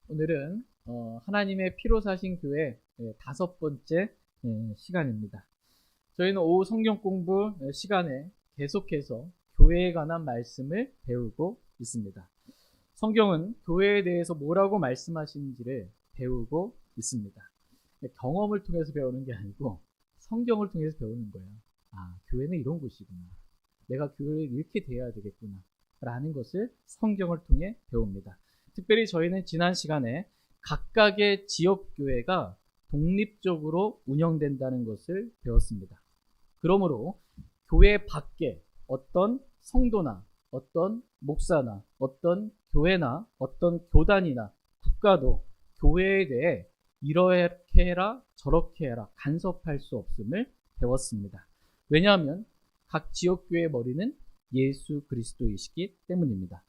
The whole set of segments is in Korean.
오늘은 하나님의 피로 사신 교회 다섯 번째 시간입니다. 저희는 오후 성경 공부 시간에 계속해서 교회에 관한 말씀을 배우고 있습니다. 성경은 교회에 대해서 뭐라고 말씀하시는지를 배우고 있습니다. 경험을 통해서 배우는 게 아니고 성경을 통해서 배우는 거예요. 아, 교회는 이런 곳이구나. 내가 교회에 이렇게 돼야 되겠구나. 라는 것을 성경을 통해 배웁니다. 특별히 저희는 지난 시간에 각각의 지역교회가 독립적으로 운영된다는 것을 배웠습니다. 그러므로 교회 밖에 어떤 성도나 어떤 목사나 어떤 교회나 어떤 교단이나 국가도 교회에 대해 이렇게 해라 저렇게 해라 간섭할 수 없음을 배웠습니다. 왜냐하면 각 지역교회의 머리는 예수 그리스도이시기 때문입니다.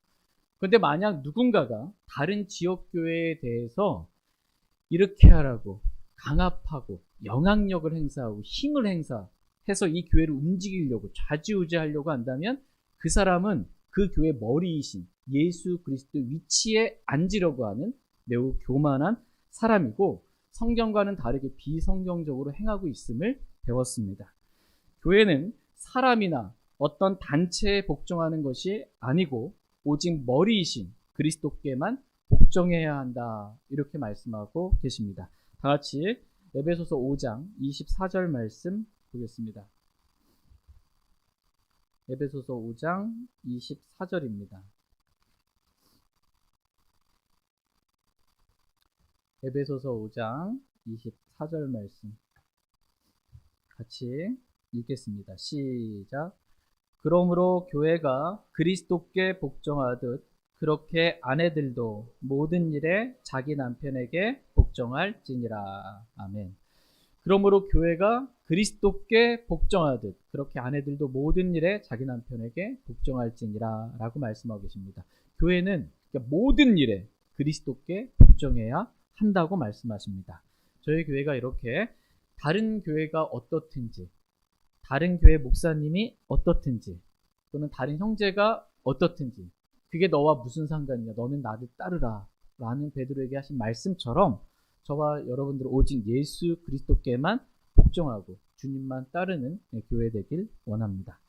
그런데 만약 누군가가 다른 지역교회에 대해서 이렇게 하라고 강압하고 영향력을 행사하고 힘을 행사해서 이 교회를 움직이려고 좌지우지하려고 한다면 그 사람은 그 교회 머리이신 예수 그리스도 위치에 앉으려고 하는 매우 교만한 사람이고 성경과는 다르게 비성경적으로 행하고 있음을 배웠습니다. 교회는 사람이나 어떤 단체에 복종하는 것이 아니고 오직 머리이신 그리스도께만 복종해야 한다. 이렇게 말씀하고 계십니다. 다 같이 에베소서 5장 24절 말씀 보겠습니다. 에베소서 5장 24절입니다. 에베소서 5장 24절 말씀 같이 읽겠습니다. 시작. 그러므로 교회가 그리스도께 복종하듯 그렇게 아내들도 모든 일에 자기 남편에게 복종할지니라. 아멘. 그러므로 교회가 그리스도께 복종하듯 그렇게 아내들도 모든 일에 자기 남편에게 복종할지니라 라고 말씀하고 계십니다. 교회는 모든 일에 그리스도께 복종해야 한다고 말씀하십니다. 저희 교회가 이렇게 다른 교회가 어떻든지 다른 교회 목사님이 어떻든지 또는 다른 형제가 어떻든지 그게 너와 무슨 상관이냐 너는 나를 따르라 라는 베드로에게 하신 말씀처럼 저와 여러분들은 오직 예수 그리스도께만 복종하고 주님만 따르는 교회 되길 원합니다.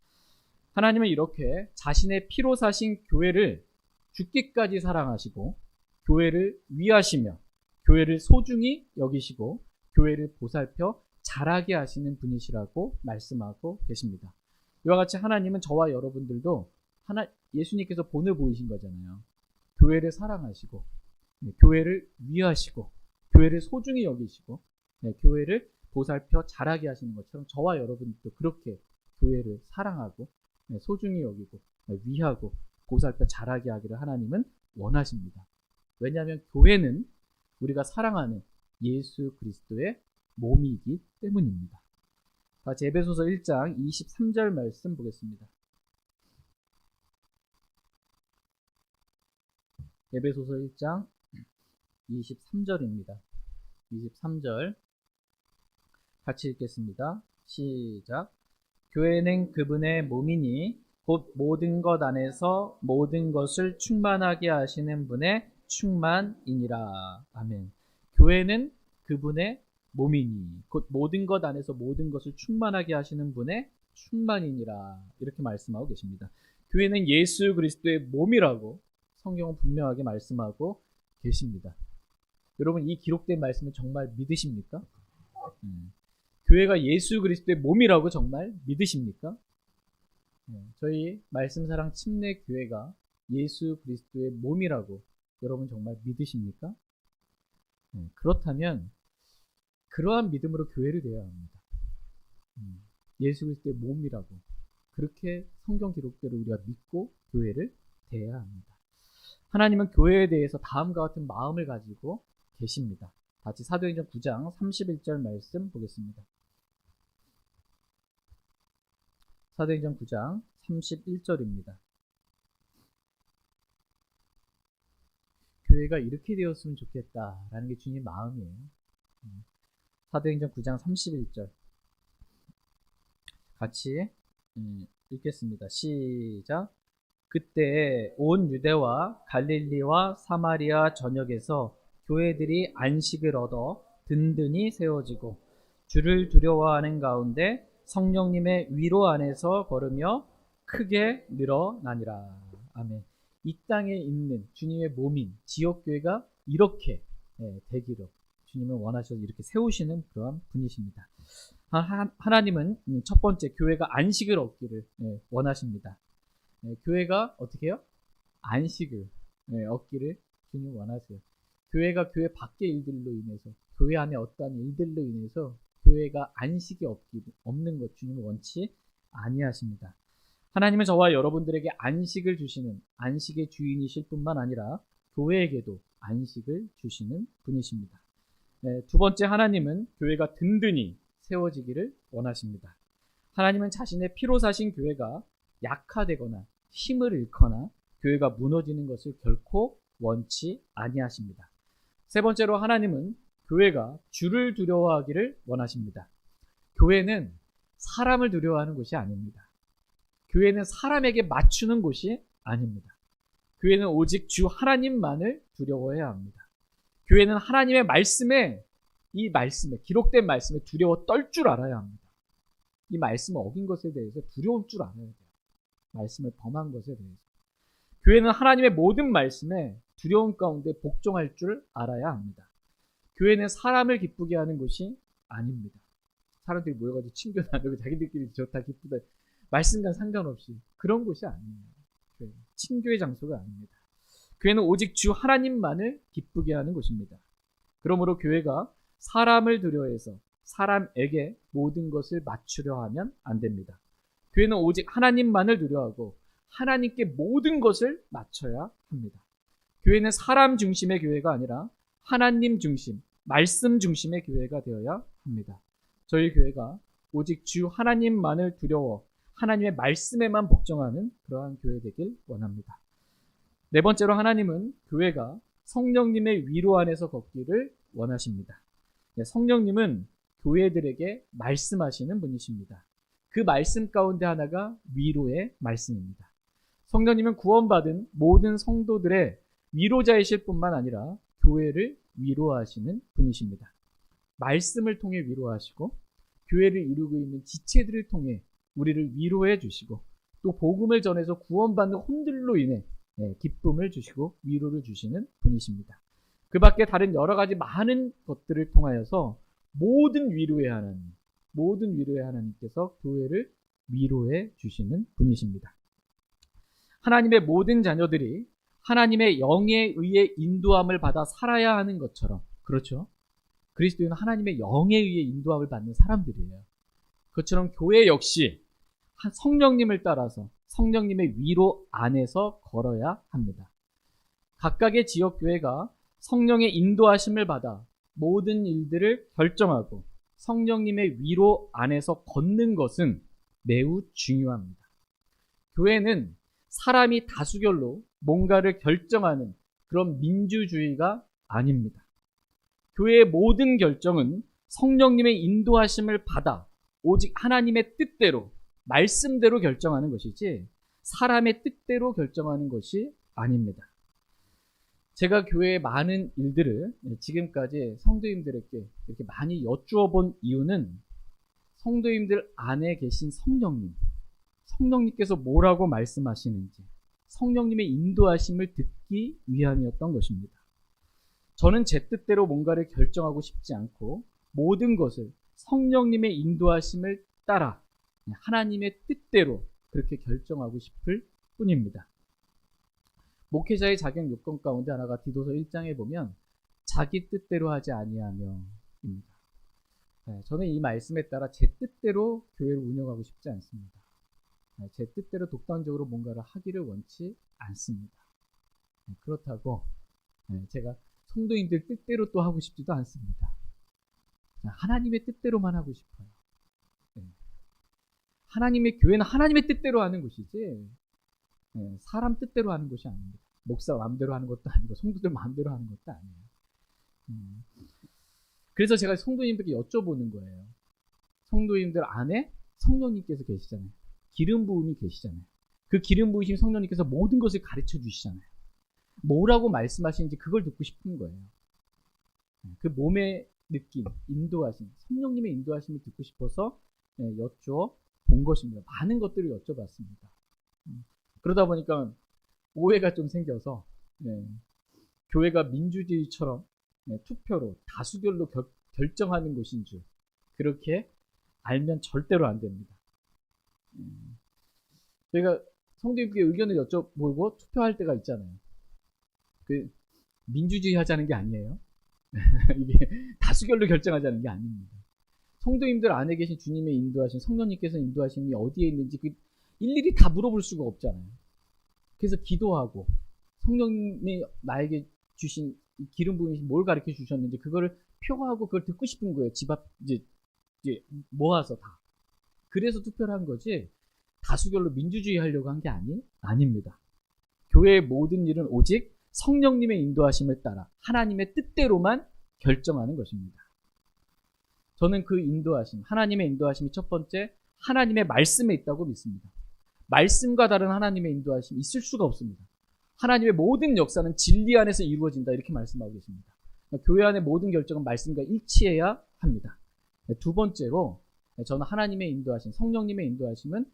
하나님은 이렇게 자신의 피로 사신 교회를 죽기까지 사랑하시고 교회를 위하시며 교회를 소중히 여기시고 교회를 보살펴 자라게 하시는 분이시라고 말씀하고 계십니다. 이와 같이 하나님은 저와 여러분들도 예수님께서 본을 보이신 거잖아요. 교회를 사랑하시고 교회를 위하시고 교회를 소중히 여기시고 교회를 보살펴 자라게 하시는 것처럼 저와 여러분들도 그렇게 교회를 사랑하고 소중히 여기고 위하고 보살펴 자라게 하기를 하나님은 원하십니다. 왜냐하면 교회는 우리가 사랑하는 예수 그리스도의 몸이기 때문입니다. 같이 에베소서 1장 23절 말씀 보겠습니다. 에베소서 1장 23절입니다. 23절 같이 읽겠습니다. 시작. 교회는 그분의 몸이니 곧 모든 것 안에서 모든 것을 충만하게 하시는 분의 충만이니라. 아멘. 교회는 그분의 몸이니 곧 모든 것 안에서 모든 것을 충만하게 하시는 분의 충만이니라. 이렇게 말씀하고 계십니다. 교회는 예수 그리스도의 몸이라고 성경은 분명하게 말씀하고 계십니다. 여러분 이 기록된 말씀을 정말 믿으십니까? 교회가 예수 그리스도의 몸이라고 정말 믿으십니까? 저희 말씀사랑 침례교회가 예수 그리스도의 몸이라고 여러분 정말 믿으십니까? 그렇다면 그러한 믿음으로 교회를 대해야 합니다. 예수 그리스도의 몸이라고 그렇게 성경 기록대로 우리가 믿고 교회를 대해야 합니다. 하나님은 교회에 대해서 다음과 같은 마음을 가지고 계십니다. 같이 사도행전 9장 31절 말씀 보겠습니다. 사도행전 9장 31절입니다. 교회가 이렇게 되었으면 좋겠다라는 게 주님 마음이에요. 사도행전 9장 31절 같이 읽겠습니다. 시작. 그때 온 유대와 갈릴리와 사마리아 전역에서 교회들이 안식을 얻어 든든히 세워지고 주를 두려워하는 가운데 성령님의 위로 안에서 걸으며 크게 늘어나니라. 아멘. 이 땅에 있는 주님의 몸인 지역교회가 이렇게 되기를 주님은 원하셔서 이렇게 세우시는 그러한 분이십니다. 하나님은 첫 번째 교회가 안식을 얻기를 원하십니다. 교회가 어떻게 해요? 안식을 얻기를 주님 원하세요. 교회가 교회 밖의 일들로 인해서 교회 안에 어떠한 일들로 인해서 교회가 안식이 없는 것 주님은 원치 아니하십니다. 하나님은 저와 여러분들에게 안식을 주시는 안식의 주인이실 뿐만 아니라 교회에게도 안식을 주시는 분이십니다. 두 번째, 하나님은 교회가 든든히 세워지기를 원하십니다. 하나님은 자신의 피로 사신 교회가 약화되거나 힘을 잃거나 교회가 무너지는 것을 결코 원치 아니하십니다. 세 번째로, 하나님은 교회가 주를 두려워하기를 원하십니다. 교회는 사람을 두려워하는 곳이 아닙니다. 교회는 사람에게 맞추는 곳이 아닙니다. 교회는 오직 주 하나님만을 두려워해야 합니다. 교회는 하나님의 말씀에, 이 말씀에, 기록된 말씀에 두려워 떨 줄 알아야 합니다. 이 말씀을 어긴 것에 대해서 두려울 줄 알아야 돼요. 말씀을 범한 것에 대해서. 교회는 하나님의 모든 말씀에 두려움 가운데 복종할 줄 알아야 합니다. 교회는 사람을 기쁘게 하는 곳이 아닙니다. 사람들이 모여가지고 친교 나누고 자기들끼리 좋다 기쁘다 말씀과 상관없이 그런 곳이 아니에요. 교회는 친교의 장소가 아닙니다. 교회는 오직 주 하나님만을 기쁘게 하는 곳입니다. 그러므로 교회가 사람을 두려워해서 사람에게 모든 것을 맞추려 하면 안 됩니다. 교회는 오직 하나님만을 두려워하고 하나님께 모든 것을 맞춰야 합니다. 교회는 사람 중심의 교회가 아니라 하나님 중심, 말씀 중심의 교회가 되어야 합니다. 저희 교회가 오직 주 하나님만을 두려워 하나님의 말씀에만 복종하는 그러한 교회 되길 원합니다. 네 번째로, 하나님은 교회가 성령님의 위로 안에서 걷기를 원하십니다. 성령님은 교회들에게 말씀하시는 분이십니다. 그 말씀 가운데 하나가 위로의 말씀입니다. 성령님은 구원받은 모든 성도들의 위로자이실 뿐만 아니라 교회를 위로하시는 분이십니다. 말씀을 통해 위로하시고 교회를 이루고 있는 지체들을 통해 우리를 위로해 주시고 또 복음을 전해서 구원받는 혼들로 인해 기쁨을 주시고 위로를 주시는 분이십니다. 그 밖에 다른 여러 가지 많은 것들을 통하여서 모든 위로의 하나님께서 교회를 위로해 주시는 분이십니다. 하나님의 모든 자녀들이 하나님의 영에 의해 인도함을 받아 살아야 하는 것처럼, 그렇죠? 그리스도인은 하나님의 영에 의해 인도함을 받는 사람들이에요. 그것처럼 교회 역시 성령님을 따라서 성령님의 위로 안에서 걸어야 합니다. 각각의 지역교회가 성령의 인도하심을 받아 모든 일들을 결정하고 성령님의 위로 안에서 걷는 것은 매우 중요합니다. 교회는 사람이 다수결로 뭔가를 결정하는 그런 민주주의가 아닙니다. 교회의 모든 결정은 성령님의 인도하심을 받아 오직 하나님의 뜻대로, 말씀대로 결정하는 것이지 사람의 뜻대로 결정하는 것이 아닙니다. 제가 교회의 많은 일들을 지금까지 성도님들에게 이렇게 많이 여쭈어 본 이유는 성도님들 안에 계신 성령님께서 뭐라고 말씀하시는지 성령님의 인도하심을 듣기 위함이었던 것입니다. 저는 제 뜻대로 뭔가를 결정하고 싶지 않고 모든 것을 성령님의 인도하심을 따라 하나님의 뜻대로 그렇게 결정하고 싶을 뿐입니다. 목회자의 자격 요건 가운데 하나가 디도서 1장에 보면 자기 뜻대로 하지 아니하며입니다. 저는 이 말씀에 따라 제 뜻대로 교회를 운영하고 싶지 않습니다. 제 뜻대로 독단적으로 뭔가를 하기를 원치 않습니다. 그렇다고 제가 성도님들 뜻대로 또 하고 싶지도 않습니다. 하나님의 뜻대로만 하고 싶어요. 하나님의 교회는 하나님의 뜻대로 하는 곳이지 사람 뜻대로 하는 것이 아닙니다. 목사 마음대로 하는 것도 아니고 성도들 마음대로 하는 것도 아니에요. 그래서 제가 성도님들께 여쭤보는 거예요. 성도님들 안에 성령님께서 계시잖아요. 기름 부음이 계시잖아요. 그 기름 부으신 성령님께서 모든 것을 가르쳐 주시잖아요. 뭐라고 말씀하시는지 그걸 듣고 싶은 거예요. 그 몸의 느낌, 인도하심, 성령님의 인도하심을 듣고 싶어서 여쭈어 본 것입니다. 많은 것들을 여쭤봤습니다. 그러다 보니까 오해가 좀 생겨서 교회가 민주주의처럼 투표로 다수결로 결정하는 것인 줄 그렇게 알면 절대로 안 됩니다. 저희가 성도님께 의견을 여쭤보고 투표할 때가 있잖아요. 그 민주주의 하자는 게 아니에요. 이게 다수결로 결정하자는 게 아닙니다. 성도님들 안에 계신 주님의 인도하심, 성령님께서 인도하심이 어디에 있는지 그 일일이 다 물어볼 수가 없잖아요. 그래서 기도하고 성령님이 나에게 주신 기름 부음이 뭘 가르쳐 주셨는지 그거를 표하고 그걸 듣고 싶은 거예요. 집 앞 이제 모아서 다. 그래서 투표를 한 거지 다수결로 민주주의 하려고 한 게 아닙니다. 교회의 모든 일은 오직 성령님의 인도하심을 따라 하나님의 뜻대로만 결정하는 것입니다. 저는 그 인도하심, 하나님의 인도하심이 첫 번째 하나님의 말씀에 있다고 믿습니다. 말씀과 다른 하나님의 인도하심이 있을 수가 없습니다. 하나님의 모든 역사는 진리 안에서 이루어진다 이렇게 말씀하고 계십니다. 교회 안의 모든 결정은 말씀과 일치해야 합니다. 두 번째로 저는 하나님의 인도하심, 성령님의 인도하심은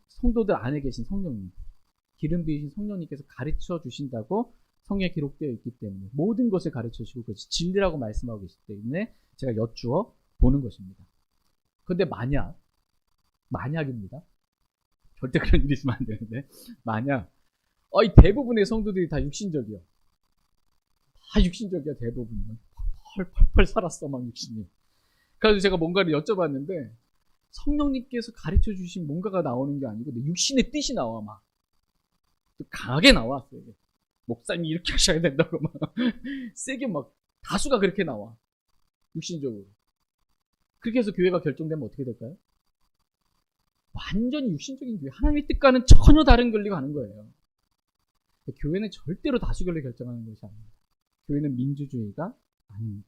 성도들 안에 계신 성령님, 기름 부으신 성령님께서 가르쳐 주신다고 성경에 기록되어 있기 때문에 모든 것을 가르쳐 주시고 그것이 진리라고 말씀하고 계시기 때문에 제가 여쭈어 보는 것입니다. 그런데 만약입니다. 절대 그런 일이 있으면 안 되는데 만약 이 대부분의 성도들이 다 육신적이야. 다 육신적이야 대부분. 펄펄펄 살았어 막 육신이. 그래서 제가 뭔가를 여쭤봤는데 성령님께서 가르쳐 주신 뭔가가 나오는 게 아니고 내 육신의 뜻이 나와 막. 강하게 나와 세게. 목사님이 이렇게 하셔야 된다고 막 세게 막 다수가 그렇게 나와. 육신적으로. 그렇게 해서 교회가 결정되면 어떻게 될까요? 완전히 육신적인 교회. 하나님의 뜻과는 전혀 다른 권리가 가는 거예요. 교회는 절대로 다수결로 결정하는 것이 아닙니다. 교회는 민주주의가 아닙니다.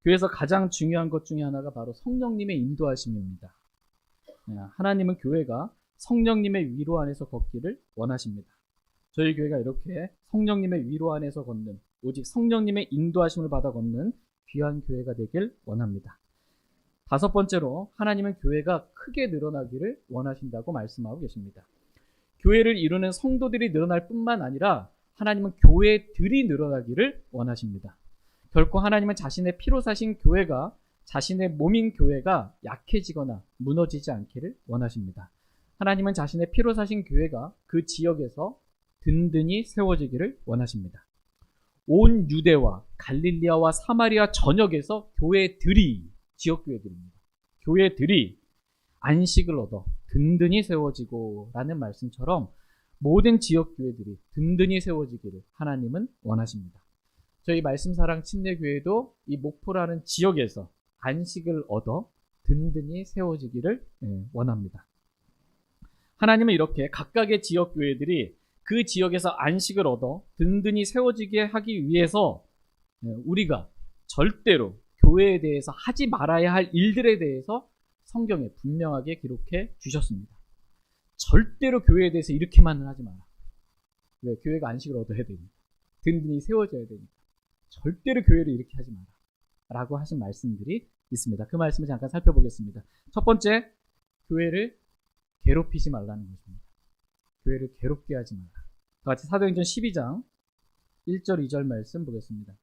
교회에서 가장 중요한 것 중에 하나가 바로 성령님의 인도하심입니다. 하나님은 교회가 성령님의 위로 안에서 걷기를 원하십니다. 저희 교회가 이렇게 성령님의 위로 안에서 걷는, 오직 성령님의 인도하심을 받아 걷는 귀한 교회가 되길 원합니다. 다섯 번째로 하나님은 교회가 크게 늘어나기를 원하신다고 말씀하고 계십니다. 교회를 이루는 성도들이 늘어날 뿐만 아니라 하나님은 교회들이 늘어나기를 원하십니다. 결코 하나님은 자신의 피로 사신 교회가, 자신의 몸인 교회가 약해지거나 무너지지 않기를 원하십니다. 하나님은 자신의 피로 사신 교회가 그 지역에서 든든히 세워지기를 원하십니다. 온 유대와 갈릴리아와 사마리아 전역에서 교회들이, 지역교회들입니다. 교회들이 안식을 얻어 든든히 세워지고 라는 말씀처럼 모든 지역교회들이 든든히 세워지기를 하나님은 원하십니다. 저희 말씀사랑 침례교회도 이 목포라는 지역에서 안식을 얻어 든든히 세워지기를 원합니다. 하나님은 이렇게 각각의 지역교회들이 그 지역에서 안식을 얻어 든든히 세워지게 하기 위해서 우리가 절대로 교회에 대해서 하지 말아야 할 일들에 대해서 성경에 분명하게 기록해 주셨습니다. 절대로 교회에 대해서 이렇게만은 하지 마라. 왜? 교회가 안식을 얻어야 되니까. 든든히 세워져야 되니까. 절대로 교회를 이렇게 하지 마라. 라고 하신 말씀들이 있습니다. 그 말씀을 잠깐 살펴보겠습니다. 첫 번째, 교회를 괴롭히지 말라는 것입니다. 교회를 괴롭게 하지 마라. 같이 사도행전 12장 1절 2절 말씀 보겠습니다.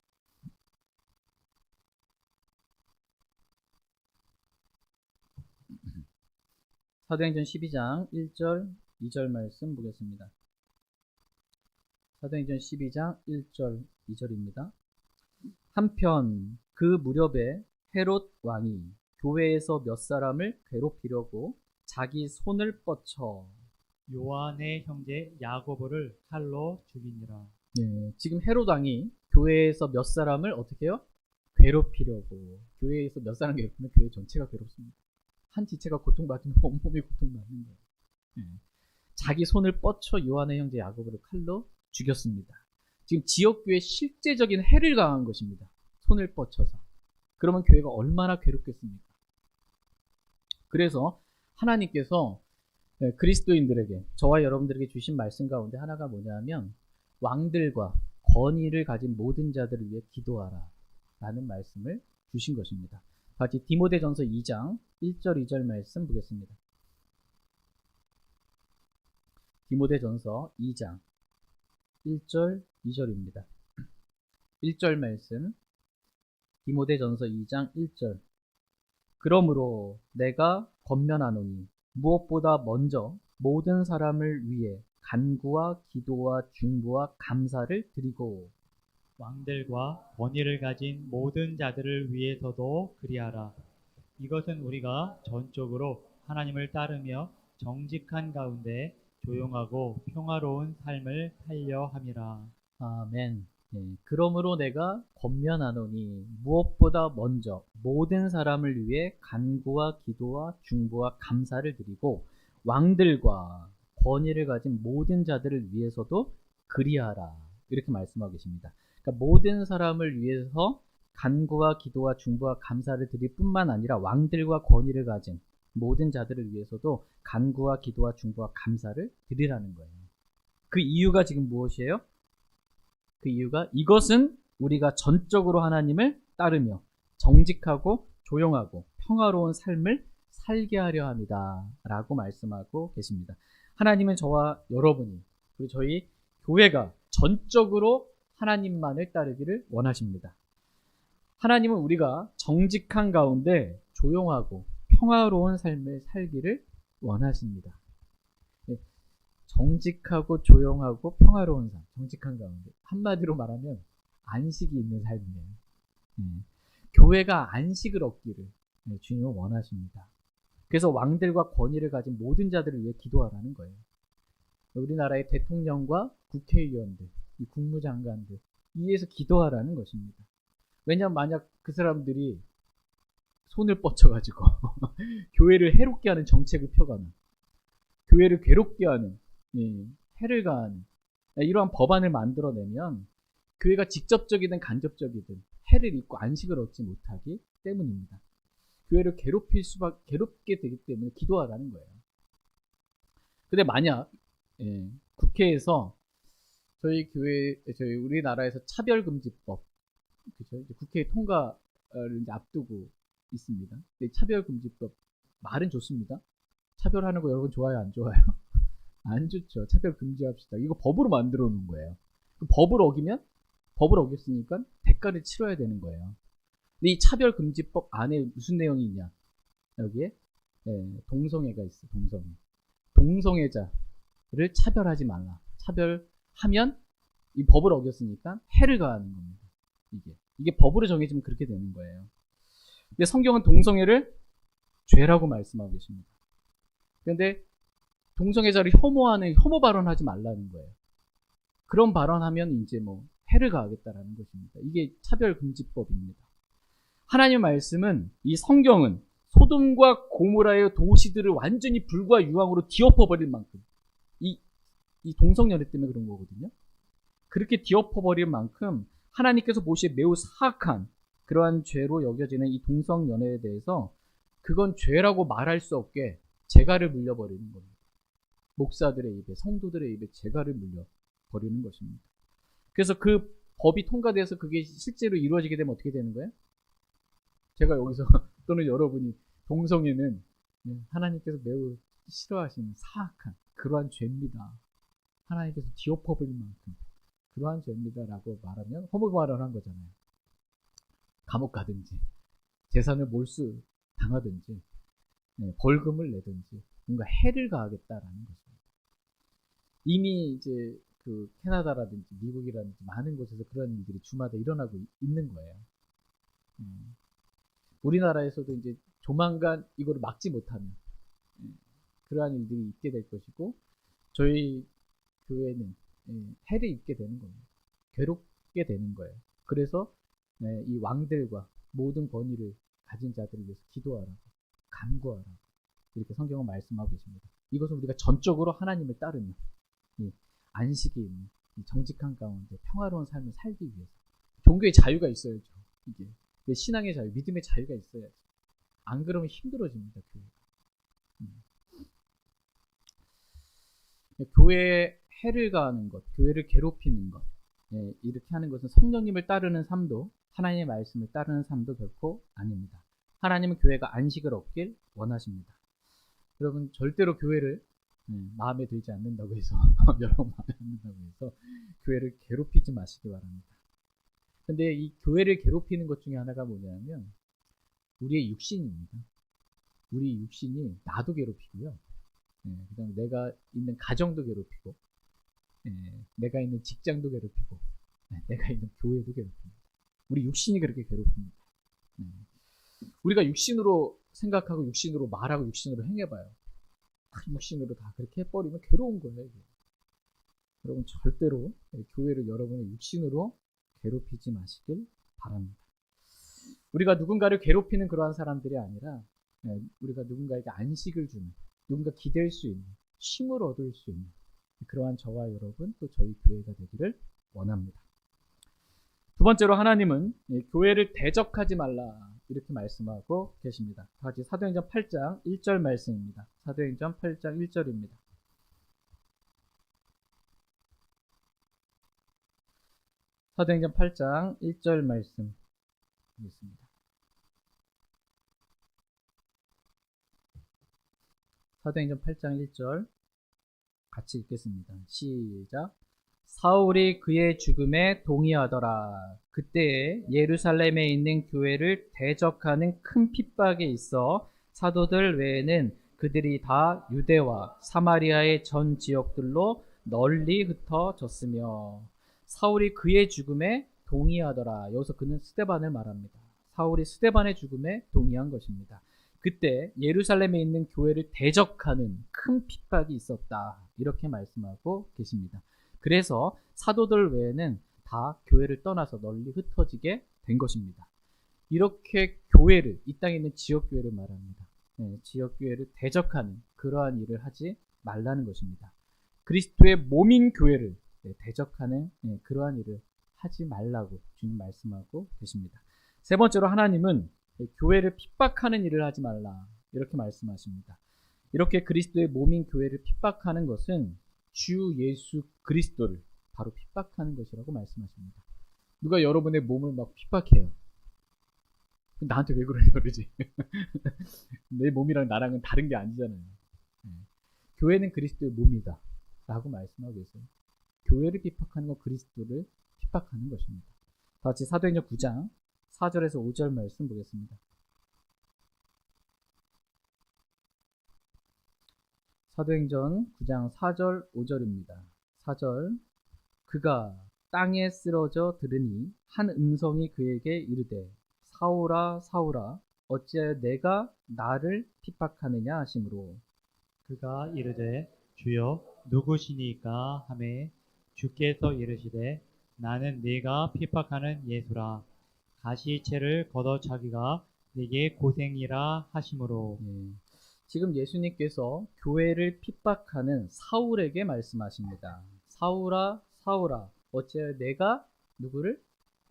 사도행전 12장 1절 2절 말씀 보겠습니다. 사도행전 12장 1절 2절입니다. 한편 그 무렵에 헤롯 왕이 교회에서 몇 사람을 괴롭히려고 자기 손을 뻗쳐 요한의 형제 야고보를 칼로 죽이니라. 지금 헤롯 왕이 교회에서 몇 사람을 어떻게 해요? 괴롭히려고. 교회에서 몇 사람 괴롭히면 교회 전체가 괴롭습니다. 한 지체가 고통받으면 온몸이 고통받는 거예요. 자기 손을 뻗쳐 요한의 형제 야고보를 칼로 죽였습니다. 지금 지역교회에 실제적인 해를 가한 것입니다. 손을 뻗쳐서. 그러면 교회가 얼마나 괴롭겠습니까? 그래서 하나님께서 그리스도인들에게, 저와 여러분들에게 주신 말씀 가운데 하나가 뭐냐면 왕들과 권위를 가진 모든 자들을 위해 기도하라 라는 말씀을 주신 것입니다. 같이 디모데전서 2장 1절 2절 말씀 보겠습니다. 디모데전서 2장 1절 2절입니다. 1절 말씀 디모데전서 2장 1절 그러므로 내가 권면하노니 무엇보다 먼저 모든 사람을 위해 간구와 기도와 중보와 감사를 드리고 왕들과 권위를 가진 모든 자들을 위해서도 그리하라. 이것은 우리가 전적으로 하나님을 따르며 정직한 가운데 조용하고 평화로운 삶을 살려 함이라. 아멘. 그러므로 내가 권면하노니 무엇보다 먼저 모든 사람을 위해 간구와 기도와 중보와 감사를 드리고 왕들과 권위를 가진 모든 자들을 위해서도 그리하라 이렇게 말씀하고 계십니다. 그러니까 모든 사람을 위해서 간구와 기도와 중보와 감사를 드릴 뿐만 아니라 왕들과 권위를 가진 모든 자들을 위해서도 간구와 기도와 중보와 감사를 드리라는 거예요. 그 이유가 지금 무엇이에요? 그 이유가 이것은 우리가 전적으로 하나님을 따르며 정직하고 조용하고 평화로운 삶을 살게 하려 합니다 라고 말씀하고 계십니다. 하나님은 저와 여러분이 그리고 저희 교회가 전적으로 하나님만을 따르기를 원하십니다. 하나님은 우리가 정직한 가운데 조용하고 평화로운 삶을 살기를 원하십니다. 정직하고 조용하고 평화로운 삶, 정직한 가운데 한마디로 말하면 안식이 있는 삶이에요. 교회가 안식을 얻기를 주님은 원하십니다. 그래서 왕들과 권위를 가진 모든 자들을 위해 기도하라는 거예요. 우리나라의 대통령과 국회의원들, 이 국무장관들 위해서 기도하라는 것입니다. 왜냐하면 만약 그 사람들이 손을 뻗쳐가지고 교회를 해롭게 하는 정책을 펴거나 교회를 괴롭게 하는 해를 가하는 이러한 법안을 만들어내면 교회가 직접적이든 간접적이든 해를 입고 안식을 얻지 못하기 때문입니다. 교회를 괴롭게 되기 때문에 기도하라는 거예요. 근데 만약 국회에서 저희 우리나라에서 차별금지법, 그죠? 이제 국회 통과를 이제 앞두고 있습니다. 근데 차별금지법 말은 좋습니다. 차별하는 거 여러분 좋아요, 안 좋아요? 안 좋죠. 차별 금지합시다. 이거 법으로 만들어 놓은 거예요. 법을 어겼으니까 대가를 치러야 되는 거예요. 근데 이 차별금지법 안에 무슨 내용이 있냐? 여기에 동성애가 있어. 동성애자를 차별하지 말라. 차별하면 이 법을 어겼으니까 해를 가하는 겁니다. 이게 법으로 정해지면 그렇게 되는 거예요. 근데 성경은 동성애를 죄라고 말씀하고 계십니다. 그런데 동성애자를 혐오하는 혐오 발언하지 말라는 거예요. 그런 발언하면 이제 뭐 해를 가하겠다라는 것입니다. 이게 차별금지법입니다. 하나님의 말씀은 이 성경은 소돔과 고모라의 도시들을 완전히 불과 유황으로 뒤엎어버릴 만큼 이 동성연애 때문에 그런 거거든요. 그렇게 뒤엎어버릴 만큼 하나님께서 보시기에 매우 사악한 그러한 죄로 여겨지는 이 동성연애에 대해서 그건 죄라고 말할 수 없게 재갈을 물려버리는 겁니다. 목사들의 입에, 성도들의 입에 재갈을 물려버리는 것입니다. 그래서 그 법이 통과돼서 그게 실제로 이루어지게 되면 어떻게 되는 거예요? 제가 여기서 또는 여러분이 동성애는 하나님께서 매우 싫어하시는 사악한 그러한 죄입니다. 하나님께서 뒤엎어버릴 만큼 그러한 죄입니다라고 말하면 혐오 발언한 거잖아요. 감옥 가든지 재산을 몰수당하든지 벌금을 내든지 뭔가 해를 가하겠다라는 것입니다. 이미 이제 그 캐나다라든지 미국이라든지 많은 곳에서 그런 일들이 주마다 일어나고 있는 거예요. 우리나라에서도 이제 조만간 이거를 막지 못하면 그러한 일들이 있게 될 것이고 저희 교회는 해를 입게 되는 겁니다. 괴롭게 되는 거예요. 그래서 이 왕들과 모든 권위를 가진 자들을 위해서 기도하라고 간구하라고 이렇게 성경은 말씀하고 계십니다. 이것은 우리가 전적으로 하나님을 따르며 안식이 있는 이 정직한 가운데 평화로운 삶을 살기 위해서 종교의 자유가 있어야죠. 이게 신앙의 자유, 믿음의 자유가 있어야죠. 안 그러면 힘들어집니다. 교회에 해를 가하는 것, 교회를 괴롭히는 것, 이렇게 하는 것은 성령님을 따르는 삶도, 하나님의 말씀을 따르는 삶도 결코 아닙니다. 하나님은 교회가 안식을 얻길 원하십니다. 여러분, 절대로 교회를 마음에 들지 않는다고 해서 여러분 마음에 안 든다고 해서 교회를 괴롭히지 마시기 바랍니다. 근데 이 교회를 괴롭히는 것 중에 하나가 뭐냐면 우리의 육신입니다. 우리 육신이 나도 괴롭히고요. 그다음에 내가 있는 가정도 괴롭히고, 내가 있는 직장도 괴롭히고, 내가 있는 교회도 괴롭힙니다. 우리 육신이 그렇게 괴롭힙니다. 우리가 육신으로 생각하고 육신으로 말하고 육신으로 행해봐요. 육신으로 다 그렇게 해버리면 괴로운 거예요. 이게. 여러분 절대로 교회를 여러분의 육신으로 괴롭히지 마시길 바랍니다. 우리가 누군가를 괴롭히는 그러한 사람들이 아니라 우리가 누군가에게 안식을 주는, 누군가 기댈 수 있는, 쉼을 얻을 수 있는 그러한 저와 여러분 또 저희 교회가 되기를 원합니다. 두 번째로 하나님은 교회를 대적하지 말라 이렇게 말씀하고 계십니다. 다시 사도행전 8장 1절 말씀입니다. 사도행전 8장 1절입니다. 사도행전 8장 1절 말씀 보겠습니다. 사도행전 8장 1절 같이 읽겠습니다. 시작. 사울이 그의 죽음에 동의하더라. 그때에 예루살렘에 있는 교회를 대적하는 큰 핍박이 있어 사도들 외에는 그들이 다 유대와 사마리아의 전 지역들로 널리 흩어졌으며, 사울이 그의 죽음에 동의하더라. 여기서 그는 스데반을 말합니다. 사울이 스데반의 죽음에 동의한 것입니다. 그때 예루살렘에 있는 교회를 대적하는 큰 핍박이 있었다. 이렇게 말씀하고 계십니다. 그래서 사도들 외에는 다 교회를 떠나서 널리 흩어지게 된 것입니다. 이렇게 교회를, 이 땅에 있는 지역교회를 말합니다. 지역교회를 대적하는 그러한 일을 하지 말라는 것입니다. 그리스도의 몸인 교회를 대적하는 그러한 일을 하지 말라고 주님 말씀하고 계십니다. 세 번째로 하나님은 교회를 핍박하는 일을 하지 말라 이렇게 말씀하십니다. 이렇게 그리스도의 몸인 교회를 핍박하는 것은 주 예수 그리스도를 바로 핍박하는 것이라고 말씀하십니다. 누가 여러분의 몸을 막 핍박해요. 나한테 왜 그러냐 그러지. 내 몸이랑 나랑은 다른 게 아니잖아요. 교회는 그리스도의 몸이다 라고 말씀하고 계세요. 교회를 핍박하는 건 그리스도를 핍박하는 것입니다. 다 같이 사도행전 9장 4절에서 5절 말씀 보겠습니다. 사도행전 9장 4절 5절입니다. 4절. 그가 땅에 쓰러져 들으니 한 음성이 그에게 이르되 사울아 사울아 어찌하여 내가 나를 핍박하느냐 하시므로, 그가 이르되 주여 누구시니까 하매 주께서 이르시되 나는 네가 핍박하는 예수라. 가시체를 걷어차기가 네게 고생이라 하시므로. 지금 예수님께서 교회를 핍박하는 사울에게 말씀하십니다. 사울아 사울아 어찌하여 내가 누구를?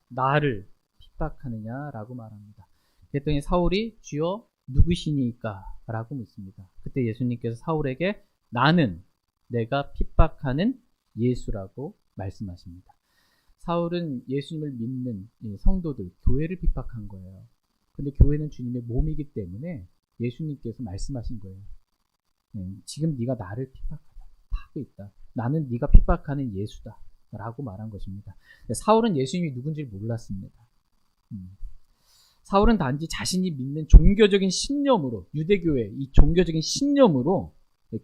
나를 핍박하느냐라고 말합니다. 그랬더니 사울이 주여 누구시니까? 라고 묻습니다. 그때 예수님께서 사울에게 나는 내가 핍박하는 예수라고 말씀하십니다. 사울은 예수님을 믿는 성도들, 교회를 핍박한 거예요. 근데 교회는 주님의 몸이기 때문에 예수님께서 말씀하신 거예요. 지금 네가 나를 핍박하고 있다. 나는 네가 핍박하는 예수다. 라고 말한 것입니다. 사울은 예수님이 누군지 몰랐습니다. 사울은 단지 자신이 믿는 종교적인 신념으로, 유대교회 이 종교적인 신념으로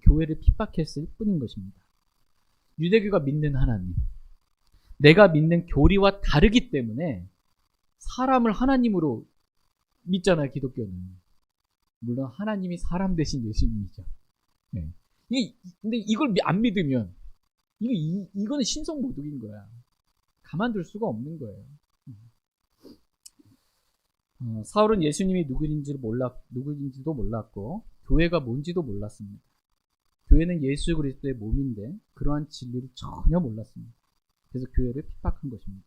교회를 핍박했을 뿐인 것입니다. 유대교가 믿는 하나님, 내가 믿는 교리와 다르기 때문에 사람을 하나님으로 믿잖아요. 기독교는. 물론 하나님이 사람 대신 예수님이죠. 근데 이걸 안 믿으면 이거는 신성모독인 거야. 가만둘 수가 없는 거예요. 사울은 예수님이 누구인지도 몰랐고 교회가 뭔지도 몰랐습니다. 교회는 예수 그리스도의 몸인데 그러한 진리를 전혀 몰랐습니다. 그래서 교회를 핍박한 것입니다.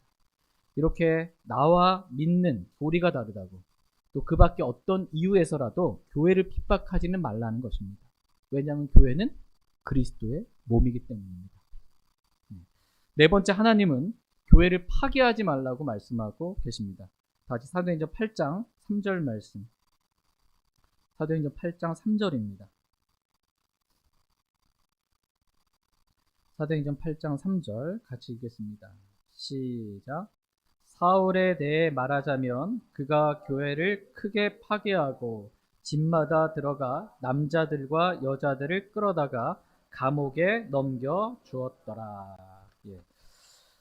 이렇게 나와 믿는 교리가 다르다고 또 그 밖에 어떤 이유에서라도 교회를 핍박하지는 말라는 것입니다. 왜냐하면 교회는 그리스도의 몸이기 때문입니다. 네 번째, 하나님은 교회를 파괴하지 말라고 말씀하고 계십니다. 다시 사도행전 8장 3절 말씀. 사도행전 8장 3절입니다. 사도행전 8장 3절 같이 읽겠습니다. 시작. 사울에 대해 말하자면 그가 교회를 크게 파괴하고 집마다 들어가 남자들과 여자들을 끌어다가 감옥에 넘겨 주었더라. 예.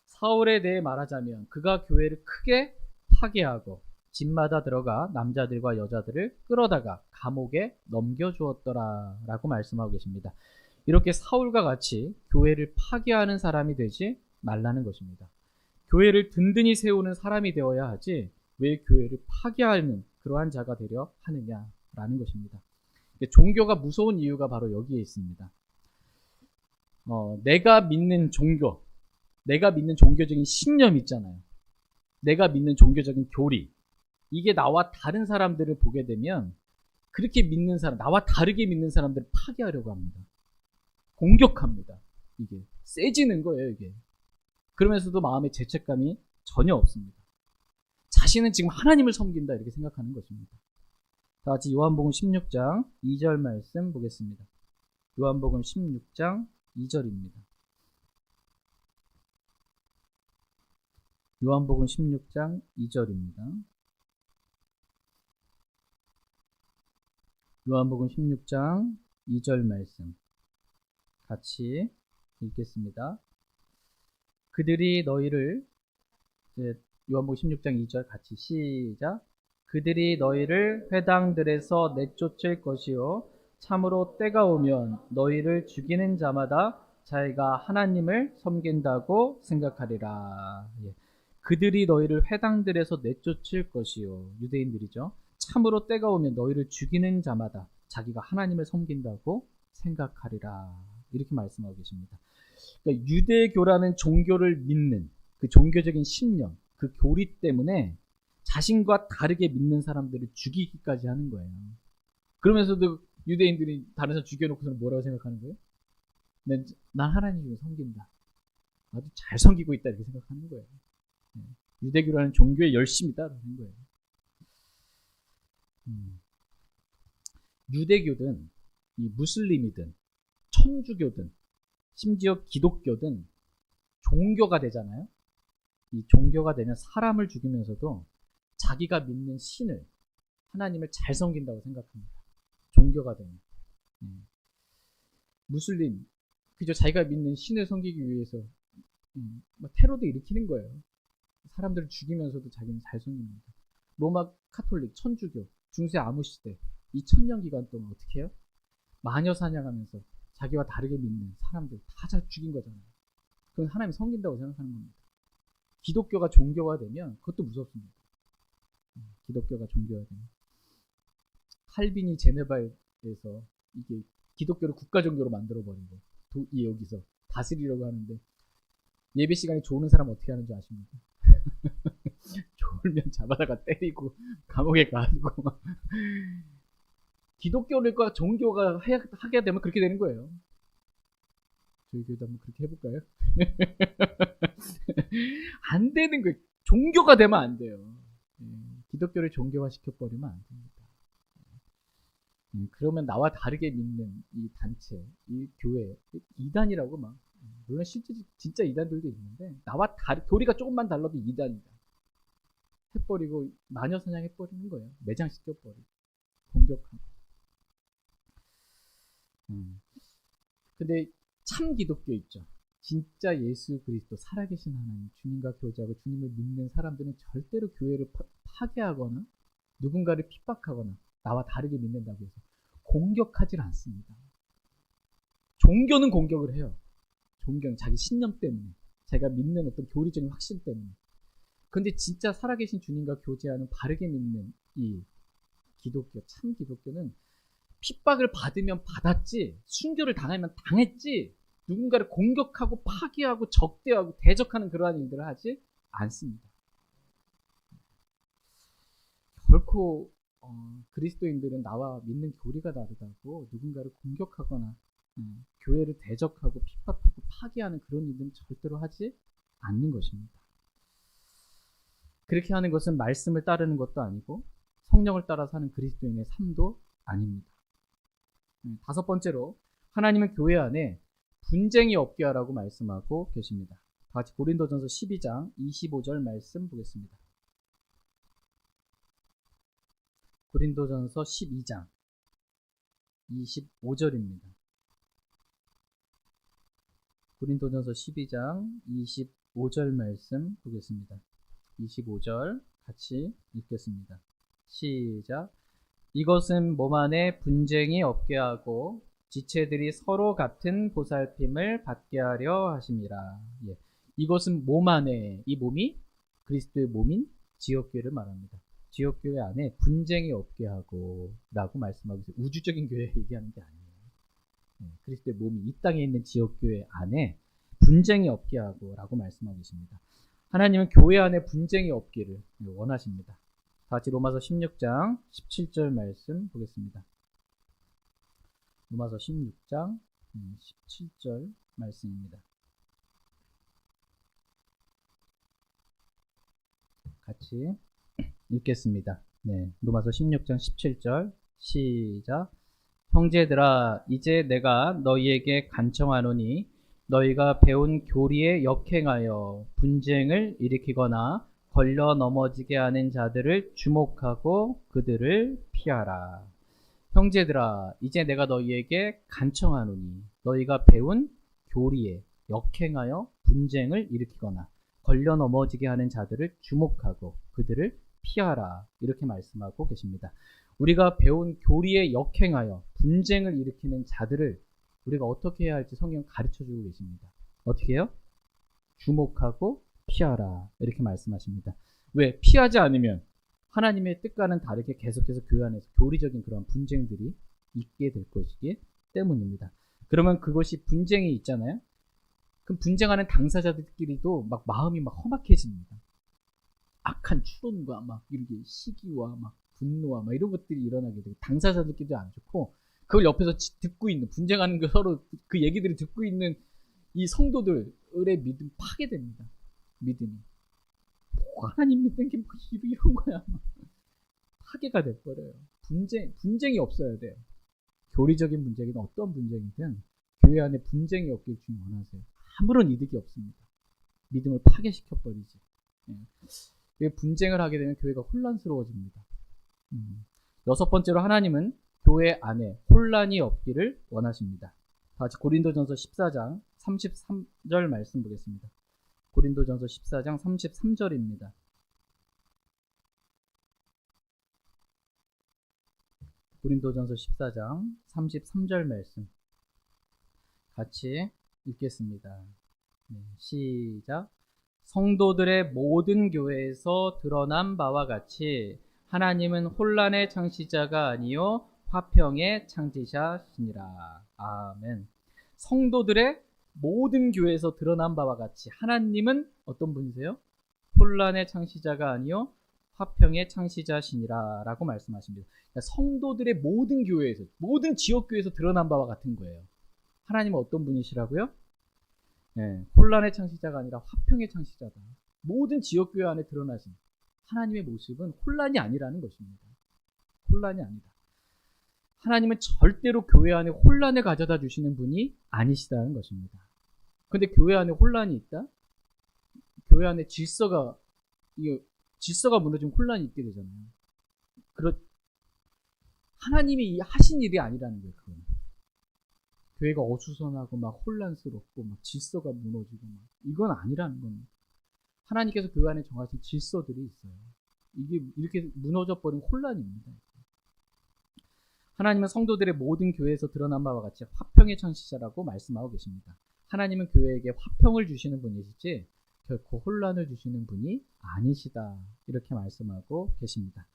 사울에 대해 말하자면 그가 교회를 크게 파괴하고 집마다 들어가 남자들과 여자들을 끌어다가 감옥에 넘겨 주었더라 라고 말씀하고 계십니다. 이렇게 사울과 같이 교회를 파괴하는 사람이 되지 말라는 것입니다. 교회를 든든히 세우는 사람이 되어야 하지 왜 교회를 파괴하는 그러한 자가 되려 하느냐라는 것입니다. 종교가 무서운 이유가 바로 여기에 있습니다. 내가 믿는 종교, 내가 믿는 종교적인 신념 있잖아요. 내가 믿는 종교적인 교리, 이게 나와 다른 사람들을 보게 되면 그렇게 믿는 사람, 나와 다르게 믿는 사람들을 파괴하려고 합니다. 공격합니다. 이게 세지는 거예요, 이게. 그러면서도 마음에 죄책감이 전혀 없습니다. 자신은 지금 하나님을 섬긴다 이렇게 생각하는 것입니다. 다 같이 요한복음 16장 2절 말씀 보겠습니다. 요한복음 16장 2절입니다. 요한복음 16장 2절입니다. 요한복음 16장 2절 말씀 같이 읽겠습니다. 그들이 너희를, 요한복음 16장 2절 같이 시작. 그들이 너희를 회당들에서 내쫓을 것이요 참으로 때가 오면 너희를 죽이는 자마다 자기가 하나님을 섬긴다고 생각하리라. 예. 그들이 너희를 회당들에서 내쫓을 것이요, 유대인들이죠. 참으로 때가 오면 너희를 죽이는 자마다 자기가 하나님을 섬긴다고 생각하리라. 이렇게 말씀하고 계십니다. 그러니까 유대교라는 종교를 믿는 그 종교적인 신념, 그 교리 때문에 자신과 다르게 믿는 사람들을 죽이기까지 하는 거예요. 그러면서도 유대인들이 다른 사람 죽여놓고서는 뭐라고 생각하는 거예요? 난 하나님을 섬긴다. 나도 잘 섬기고 있다 이렇게 생각하는 거예요. 유대교라는 종교에 열심히 따르는 거예요. 유대교든 이 무슬림이든 천주교든 심지어 기독교든 종교가 되잖아요. 이 종교가 되면 사람을 죽이면서도 자기가 믿는 신을, 하나님을 잘 섬긴다고 생각합니다. 종교가 되면. 무슬림, 그저 자기가 믿는 신을 섬기기 위해서 테러도 일으키는 거예요. 사람들을 죽이면서도 자기는 잘 섬깁니다. 로마 카톨릭, 천주교, 중세 암흑시대 이 1000년 기간 동안 어떻게 해요? 마녀 사냥하면서 자기와 다르게 믿는 사람들 다 잘 죽인 거잖아요. 그건 하나님 섬긴다고 생각하는 겁니다. 기독교가 종교가 되면 그것도 무섭습니다. 기독교가 종교가 되면 칼빈이 제네바에서 이게 기독교를 국가 종교로 만들어버린 거예요. 여기서 다스리려고 하는데 예배 시간에 조는 사람 어떻게 하는 줄 아십니까? 졸면 잡아다가 때리고 감옥에 가지고 기독교가 종교가 하게 되면 그렇게 되는 거예요. 저희 교회도 한번 그렇게 해볼까요? 안 되는 거예요. 종교가 되면 안 돼요. 기독교를 종교화 시켜버리면 안 됩니다. 그러면 나와 다르게 믿는 이 단체, 이 교회, 이단이라고 막, 물론 실제 진짜 이단들도 있는데, 나와 교리가 조금만 달라도 이단이다. 해버리고, 마녀 사냥해버리는 거예요. 매장시켜버리고, 공격하고. 근데 참 기독교 있죠. 진짜 예수 그리스도 살아계신 하나님, 주님과 교제하고 주님을 믿는 사람들은 절대로 교회를 파괴하거나 누군가를 핍박하거나 나와 다르게 믿는다고 해서 공격하지 않습니다. 종교는 공격을 해요. 종교는 자기 신념 때문에, 자기가 믿는 어떤 교리적인 확신 때문에. 근데 진짜 살아계신 주님과 교제하는 바르게 믿는 이 기독교, 참 기독교는 핍박을 받으면 받았지, 순교를 당하면 당했지, 누군가를 공격하고 파괴하고 적대하고 대적하는 그러한 일들을 하지 않습니다. 결코 그리스도인들은 나와 믿는 교리가 다르다고 누군가를 공격하거나 교회를 대적하고 핍박하고 파괴하는 그런 일들은 절대로 하지 않는 것입니다. 그렇게 하는 것은 말씀을 따르는 것도 아니고 성령을 따라 사는 그리스도인의 삶도 아닙니다. 다섯 번째로 하나님은 교회 안에 분쟁이 없게 하라고 말씀하고 계십니다. 다 같이 고린도전서 12장 25절 말씀 보겠습니다. 고린도전서 12장 25절입니다. 고린도전서 12장 25절 말씀 보겠습니다. 25절 같이 읽겠습니다. 시작. 이것은 몸 안에 분쟁이 없게 하고 지체들이 서로 같은 보살핌을 받게 하려 하심이라. 예. 이것은 몸 안에, 이 몸이 그리스도의 몸인 지역교회를 말합니다. 지역교회 안에 분쟁이 없게 하고 라고 말씀하고 있어요. 우주적인 교회 얘기하는 게 아니에요. 그리스도의 몸이 이 땅에 있는 지역교회 안에 분쟁이 없게 하고 라고 말씀하고 계십니다. 하나님은 교회 안에 분쟁이 없기를 원하십니다. 다 같이 로마서 16장 17절 말씀 보겠습니다. 로마서 16장 17절 말씀입니다. 같이 읽겠습니다. 네, 로마서 16장 17절 시작. 형제들아, 이제 내가 너희에게 간청하노니 너희가 배운 교리에 역행하여 분쟁을 일으키거나 걸려 넘어지게 하는 자들을 주목하고 그들을 피하라. 형제들아, 이제 내가 너희에게 간청하노니 너희가 배운 교리에 역행하여 분쟁을 일으키거나 걸려 넘어지게 하는 자들을 주목하고 그들을 피하라. 이렇게 말씀하고 계십니다. 우리가 배운 교리에 역행하여 분쟁을 일으키는 자들을 우리가 어떻게 해야 할지 성경 가르쳐주고 계십니다. 어떻게 해요? 주목하고 피하라. 이렇게 말씀하십니다. 왜? 피하지 않으면 하나님의 뜻과는 다르게 계속해서 교회 안에서 교리적인 그런 분쟁들이 있게 될 것이기 때문입니다. 그러면 그것이 분쟁이 있잖아요. 그럼 분쟁하는 당사자들끼리도 막 마음이 막 험악해집니다. 악한 추론과 막 이렇게 시기와 막 분노와 막 이런 것들이 일어나게 되고 당사자들끼리도 안 좋고 그걸 옆에서 듣고 있는 분쟁하는 거 서로 그 얘기들을 듣고 있는 이 성도들의 믿음 파괴됩니다. 믿음이. 하나님 믿는 게 뭐 이런 거야. 파괴가 돼버려요. 분쟁이 없어야 돼요. 교리적인 분쟁이든 어떤 분쟁이든 교회 안에 분쟁이 없길 주님 원하세요. 아무런 이득이 없습니다. 믿음을 파괴시켜버리지. 예. 분쟁을 하게 되면 교회가 혼란스러워집니다. 여섯 번째로 하나님은 교회 안에 혼란이 없기를 원하십니다. 다 같이 고린도전서 14장 33절 말씀 보겠습니다. 고린도전서 14장 33절입니다. 고린도전서 14장 33절 말씀 같이 읽겠습니다. 네, 시작. 성도들의 모든 교회에서 드러난 바와 같이 하나님은 혼란의 창시자가 아니요 화평의 창시자시니라. 아멘. 성도들의 모든 교회에서 드러난 바와 같이 하나님은 어떤 분이세요? 혼란의 창시자가 아니요 화평의 창시자시니라 라고 말씀하십니다. 그러니까 성도들의 모든 교회에서, 모든 지역교회에서 드러난 바와 같은 거예요. 하나님은 어떤 분이시라고요? 네, 혼란의 창시자가 아니라 화평의 창시자다. 모든 지역교회 안에 드러나신 하나님의 모습은 혼란이 아니라는 것입니다. 혼란이 아니다. 하나님은 절대로 교회 안에 혼란을 가져다 주시는 분이 아니시다는 것입니다. 근데 교회 안에 혼란이 있다? 교회 안에 질서가 무너지면 혼란이 있게 되잖아요. 하나님이 하신 일이 아니라는 거예요. 그건. 교회가 어수선하고 막 혼란스럽고 막 질서가 무너지고 막 이건 아니라는 겁니다. 하나님께서 교회 안에 정하신 질서들이 있어요. 이게 이렇게 무너져 버린 혼란입니다. 하나님은 성도들의 모든 교회에서 드러난 바와 같이 화평의 창시자라고 말씀하고 계십니다. 하나님은 교회에게 화평을 주시는 분이시지 결코 혼란을 주시는 분이 아니시다. 이렇게 말씀하고 계십니다.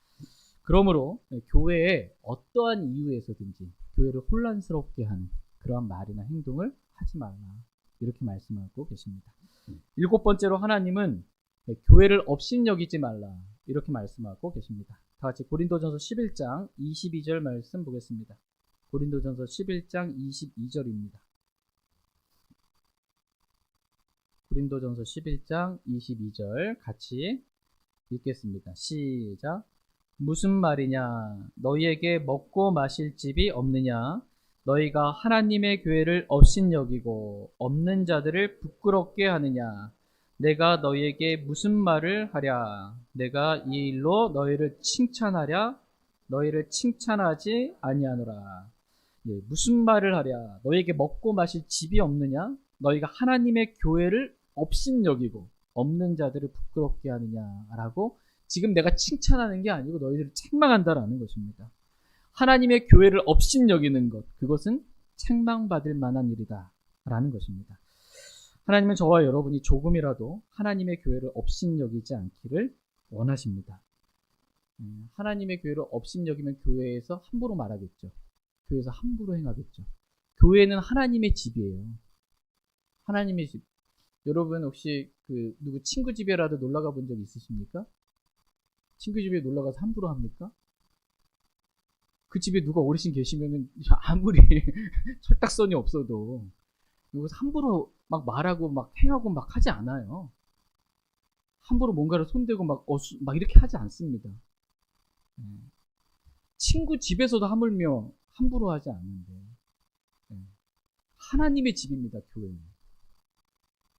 그러므로 교회에 어떠한 이유에서든지 교회를 혼란스럽게 하는 그러한 말이나 행동을 하지 말라. 이렇게 말씀하고 계십니다. 일곱 번째로 하나님은 교회를 업신여기지 말라. 이렇게 말씀하고 계십니다. 다 같이 고린도전서 11장 22절 말씀 보겠습니다. 고린도전서 11장 22절입니다. 고린도전서 11장 22절 같이 읽겠습니다. 시작. 무슨 말이냐? 너희에게 먹고 마실 집이 없느냐? 너희가 하나님의 교회를 업신여기고 없는 자들을 부끄럽게 하느냐? 내가 너희에게 무슨 말을 하랴? 내가 이 일로 너희를 칭찬하랴? 너희를 칭찬하지 아니하노라. 예, 무슨 말을 하랴? 너희에게 먹고 마실 집이 없느냐? 너희가 하나님의 교회를 업신여기고 없는 자들을 부끄럽게 하느냐라고 지금 내가 칭찬하는 게 아니고 너희들을 책망한다라는 것입니다. 하나님의 교회를 업신여기는 것, 그것은 책망받을 만한 일이다 라는 것입니다. 하나님은 저와 여러분이 조금이라도 하나님의 교회를 업신여기지 않기를 원하십니다. 하나님의 교회를 업신여기면 교회에서 함부로 말하겠죠. 교회에서 함부로 행하겠죠. 교회는 하나님의 집이에요. 하나님의 집. 여러분 혹시 누구 친구 집에라도 놀러 가본 적 있으십니까? 친구 집에 놀러 가서 함부로 합니까? 그 집에 누가 어르신 계시면은 아무리 철딱선이 없어도 여기서 함부로 막 말하고 막 행하고 막 하지 않아요. 함부로 뭔가를 손대고 막 이렇게 하지 않습니다. 친구 집에서도 하물며 함부로 하지 않는데 하나님의 집입니다. 교회는.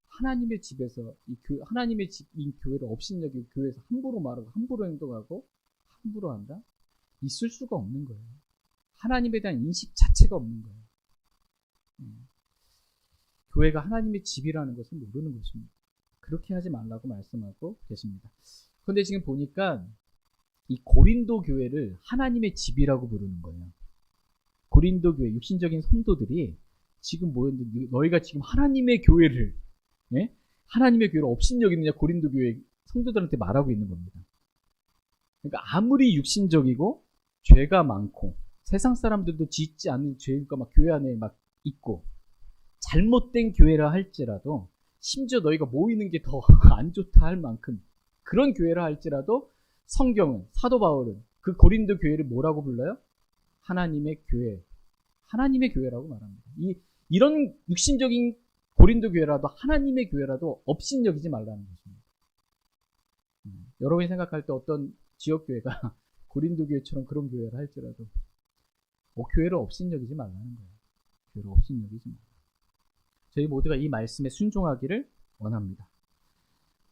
하나님의 집에서 하나님의 집인 교회를 업신여기고 교회에서 함부로 말하고 함부로 행동하고 함부로 한다? 있을 수가 없는 거예요. 하나님에 대한 인식 자체가 없는 거예요. 교회가 하나님의 집이라는 것을 모르는 것입니다. 그렇게 하지 말라고 말씀하고 계십니다. 그런데 지금 보니까 이 고린도 교회를 하나님의 집이라고 부르는 거예요. 고린도 교회 육신적인 성도들이 지금 모였는데 너희가 지금 하나님의 교회를 하나님의 교회를 업신여기느냐 고린도 교회 성도들한테 말하고 있는 겁니다. 그러니까 아무리 육신적이고 죄가 많고 세상 사람들도 짓지 않는 죄가 막 교회 안에 막 있고 잘못된 교회라 할지라도 심지어 너희가 모이는 게 더 안 좋다 할 만큼 그런 교회라 할지라도 성경은 사도 바울은 그 고린도 교회를 뭐라고 불러요? 하나님의 교회, 하나님의 교회라고 말합니다. 이런 육신적인 고린도 교회라도 하나님의 교회라도 업신여기지 말라는 것입니다. 여러분이 생각할 때 어떤 지역 교회가 고린도 교회처럼 그런 교회를 할지라도 교회를 업신여기지 말라는 거예요. 교회를 업신여기지 말라. 저희 모두가 이 말씀에 순종하기를 원합니다.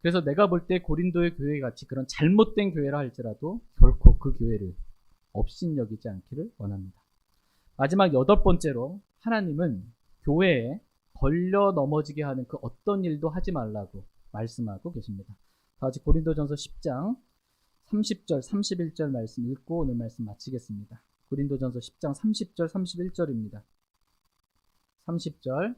그래서 내가 볼 때 고린도의 교회 같이 그런 잘못된 교회라 할지라도 결코 그 교회를 업신여기지 않기를 원합니다. 마지막 8번째로 하나님은 교회에 걸려 넘어지게 하는 그 어떤 일도 하지 말라고 말씀하고 계십니다. 다 같이 고린도전서 10장 30절, 31절 말씀 읽고 오늘 말씀 마치겠습니다. 고린도전서 10장 30절, 31절입니다. 30절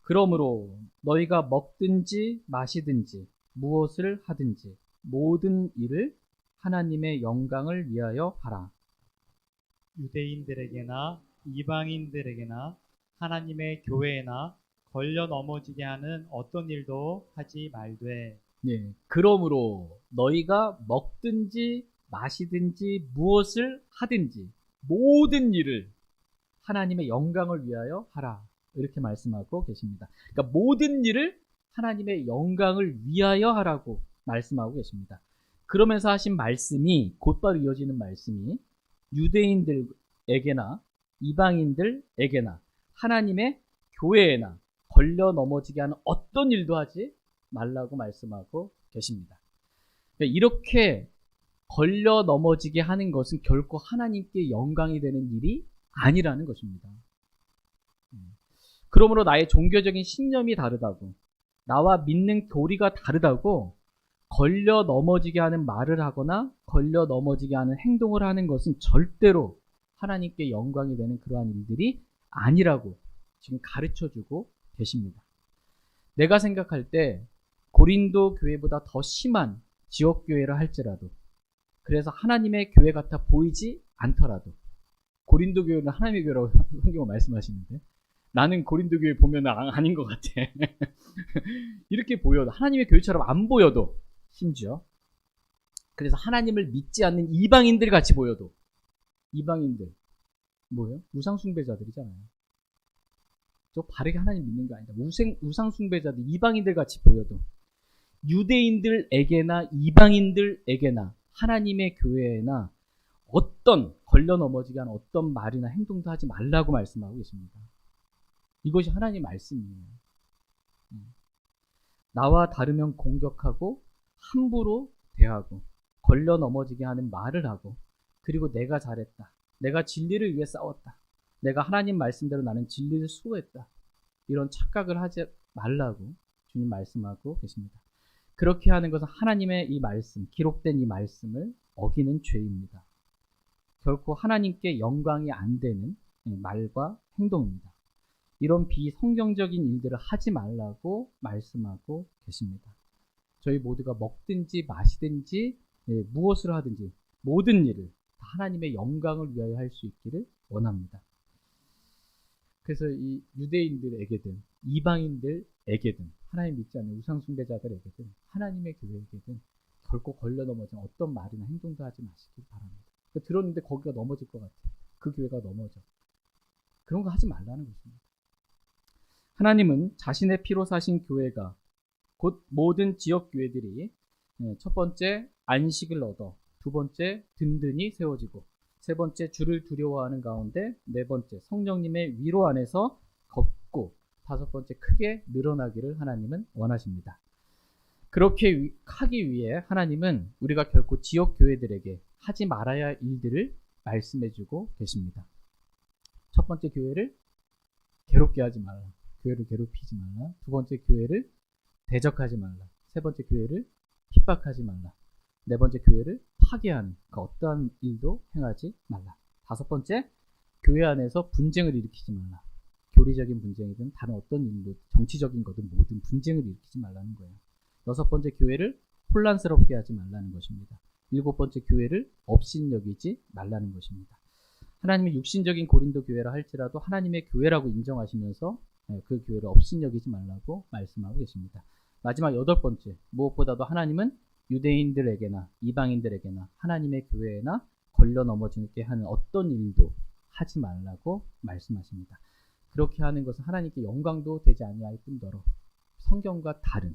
그러므로 너희가 먹든지 마시든지 무엇을 하든지 모든 일을 하나님의 영광을 위하여 하라. 유대인들에게나 이방인들에게나 하나님의 교회에나 걸려 넘어지게 하는 어떤 일도 하지 말되. 예, 그러므로 너희가 먹든지 마시든지 무엇을 하든지 모든 일을 하나님의 영광을 위하여 하라. 이렇게 말씀하고 계십니다. 그러니까 모든 일을 하나님의 영광을 위하여 하라고 말씀하고 계십니다. 그러면서 하신 말씀이 곧바로 이어지는 말씀이 유대인들에게나 이방인들에게나 하나님의 교회에나 걸려 넘어지게 하는 어떤 일도 하지 말라고 말씀하고 계십니다. 그러니까 이렇게 걸려 넘어지게 하는 것은 결코 하나님께 영광이 되는 일이 아니라는 것입니다. 그러므로 나의 종교적인 신념이 다르다고 나와 믿는 교리가 다르다고 걸려 넘어지게 하는 말을 하거나 걸려 넘어지게 하는 행동을 하는 것은 절대로 하나님께 영광이 되는 그러한 일들이 아니라고 지금 가르쳐주고 계십니다. 내가 생각할 때 고린도 교회보다 더 심한 지역교회라 할지라도 그래서 하나님의 교회 같아 보이지 않더라도 고린도 교회는 하나님의 교회라고 성경은 말씀하시는데 나는 고린도 교회 보면 아닌 것 같아. 이렇게 보여도 하나님의 교회처럼 안 보여도 심지어 그래서 하나님을 믿지 않는 이방인들 같이 보여도 이방인들 뭐예요? 우상숭배자들이잖아요. 저 바르게 하나님 믿는 거 아니다. 우상숭배자들 이방인들 같이 보여도 유대인들에게나 이방인들에게나 하나님의 교회나 어떤 걸려 넘어지게 하는 어떤 말이나 행동도 하지 말라고 말씀하고 계십니다. 이것이 하나님의 말씀이에요. 나와 다르면 공격하고 함부로 대하고 걸려 넘어지게 하는 말을 하고 그리고 내가 잘했다. 내가 진리를 위해 싸웠다. 내가 하나님 말씀대로 나는 진리를 수호했다. 이런 착각을 하지 말라고 주님 말씀하고 계십니다. 그렇게 하는 것은 하나님의 이 말씀, 기록된 이 말씀을 어기는 죄입니다. 결코 하나님께 영광이 안 되는 말과 행동입니다. 이런 비성경적인 일들을 하지 말라고 말씀하고 계십니다. 저희 모두가 먹든지 마시든지 무엇을 하든지 모든 일을 다 하나님의 영광을 위하여 할 수 있기를 원합니다. 그래서 이 유대인들에게든 이방인들에게든 하나님 믿지 않는 우상숭배자들에게든 하나님의 교회에게든 결코 걸려 넘어지는 어떤 말이나 행동도 하지 마시길 바랍니다. 들었는데 거기가 넘어질 것 같아. 그 교회가 넘어져. 그런 거 하지 말라는 것입니다. 하나님은 자신의 피로 사신 교회가 곧 모든 지역 교회들이 첫 번째 안식을 얻어, 두 번째 든든히 세워지고, 세 번째 주를 두려워하는 가운데, 네 번째 성령님의 위로 안에서 걷고, 다섯 번째 크게 늘어나기를 하나님은 원하십니다. 그렇게 하기 위해 하나님은 우리가 결코 지역 교회들에게 하지 말아야 할 일들을 말씀해주고 계십니다. 첫 번째 교회를 괴롭게 하지 말라. 교회를 괴롭히지 말라. 두 번째 교회를 대적하지 말라. 세 번째 교회를 핍박하지 말라. 네 번째 교회를 파괴하는 그 어떠한 일도 행하지 말라. 다섯 번째 교회 안에서 분쟁을 일으키지 말라. 교리적인 분쟁이든 다른 어떤 일도 정치적인 거든 모든 분쟁을 일으키지 말라는 거예요. 여섯 번째 교회를 혼란스럽게 하지 말라는 것입니다. 일곱 번째 교회를 업신여기지 말라는 것입니다. 하나님의 육신적인 고린도 교회라 할지라도 하나님의 교회라고 인정하시면서 그 교회를 업신여기지 말라고 말씀하고 계십니다. 마지막 여덟 번째, 무엇보다도 하나님은 유대인들에게나 이방인들에게나 하나님의 교회나 걸려 넘어지게 하는 어떤 일도 하지 말라고 말씀하십니다. 그렇게 하는 것은 하나님께 영광도 되지 아니할 뿐더러 성경과 다른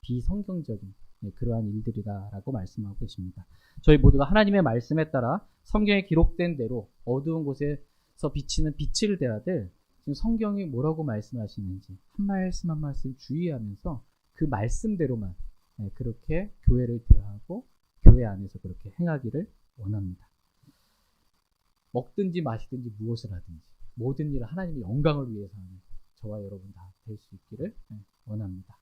비성경적인 그러한 일들이다라고 말씀하고 계십니다. 저희 모두가 하나님의 말씀에 따라 성경에 기록된 대로 어두운 곳에서 비치는 빛을 대야 될 지금 성경이 뭐라고 말씀하시는지 한 말씀 한 말씀 주의하면서 그 말씀대로만 그렇게 교회를 대하고 교회 안에서 그렇게 행하기를 원합니다. 먹든지 마시든지 무엇을 하든지 모든 일을 하나님의 영광을 위해서 하는 저와 여러분 다 될 수 있기를 원합니다.